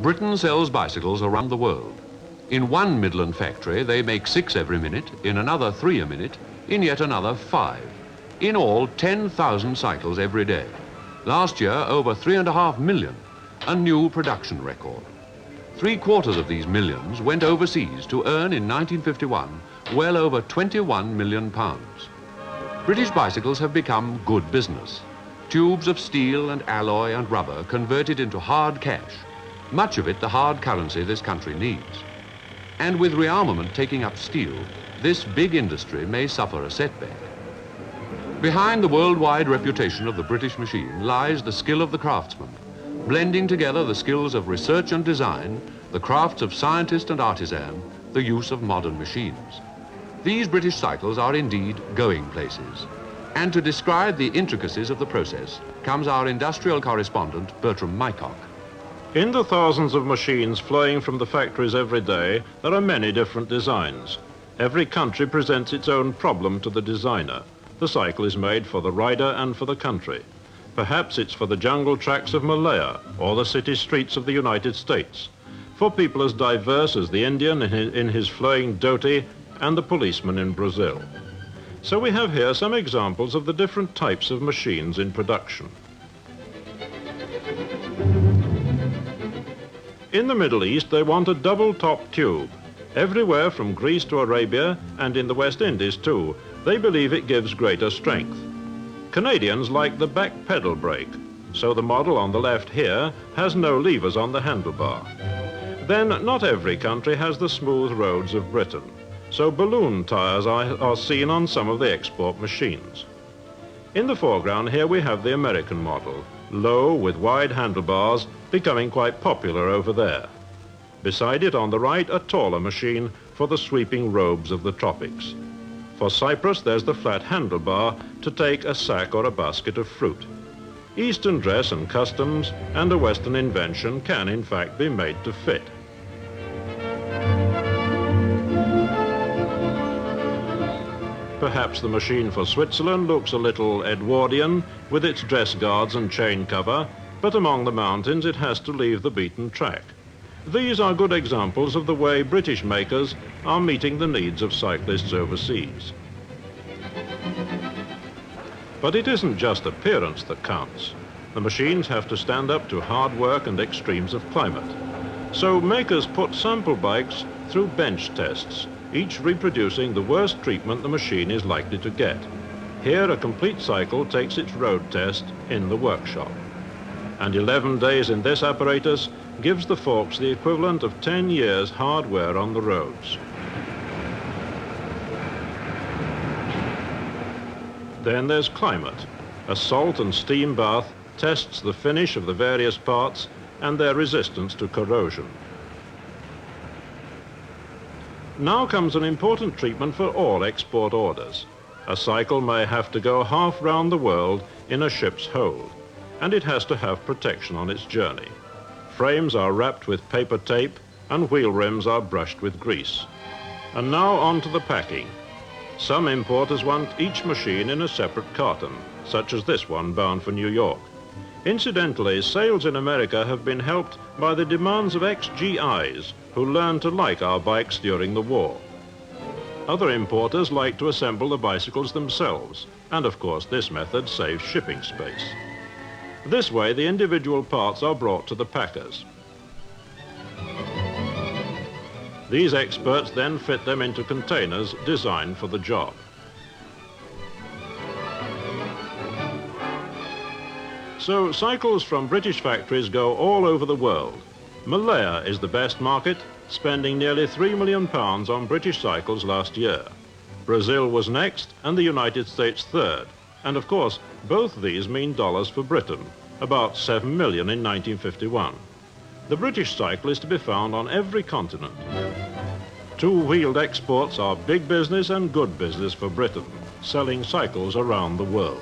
Britain sells bicycles around the world. In one Midland factory, they make 6 every minute, in another 3 a minute, in yet another 5. In all, 10,000 cycles every day. Last year, over 3.5 million, a new production record. 3/4 of these millions went overseas to earn in 1951 well over £21 million. British bicycles have become good business. Tubes of steel and alloy and rubber converted into hard cash, much of it the hard currency this country needs. And with rearmament taking up steel, this big industry may suffer a setback. Behind the worldwide reputation of the British machine lies the skill of the craftsman, blending together the skills of research and design, the crafts of scientist and artisan, the use of modern machines. These British cycles are indeed going places. And to describe the intricacies of the process comes our industrial correspondent, Bertram Mycock. In the thousands of machines flowing from the factories every day, there are many different designs. Every country presents its own problem to the designer. The cycle is made for the rider and for the country. Perhaps it's for the jungle tracks of Malaya or the city streets of the United States, for people as diverse as the Indian in his flowing dhoti and the policeman in Brazil. So we have here some examples of the different types of machines in production. In the Middle East, they want a double-top tube. Everywhere from Greece to Arabia, and in the West Indies too, they believe it gives greater strength. Canadians like the back pedal brake, so the model on the left here has no levers on the handlebar. Then not every country has the smooth roads of Britain, so balloon tires are seen on some of the export machines. In the foreground here we have the American model, low with wide handlebars, becoming quite popular over there. Beside it on the right, a taller machine for the sweeping robes of the tropics. For Cyprus, there's the flat handlebar to take a sack or a basket of fruit. Eastern dress and customs and a Western invention can in fact be made to fit. Perhaps the machine for Switzerland looks a little Edwardian with its dress guards and chain cover, but among the mountains it has to leave the beaten track. These are good examples of the way British makers are meeting the needs of cyclists overseas. But it isn't just appearance that counts. The machines have to stand up to hard work and extremes of climate. So makers put sample bikes through bench tests, each reproducing the worst treatment the machine is likely to get. Here a complete cycle takes its road test in the workshop. And 11 days in this apparatus gives the folks the equivalent of 10 years hard wear on the roads. Then there's climate. A salt and steam bath tests the finish of the various parts and their resistance to corrosion. Now comes an important treatment for all export orders. A cycle may have to go half round the world in a ship's hold, and it has to have protection on its journey. Frames are wrapped with paper tape and wheel rims are brushed with grease. And now on to the packing. Some importers want each machine in a separate carton, such as this one bound for New York. Incidentally, sales in America have been helped by the demands of ex-GIs who learned to like our bikes during the war. Other importers like to assemble the bicycles themselves, and of course this method saves shipping space. This way the individual parts are brought to the packers. These experts then fit them into containers designed for the job. So cycles from British factories go all over the world. Malaya is the best market, spending nearly £3 million on British cycles last year. Brazil was next and the United States third. And of course, both these mean dollars for Britain, about 7 million in 1951. The British cycle is to be found on every continent. Two-wheeled exports are big business and good business for Britain, selling cycles around the world.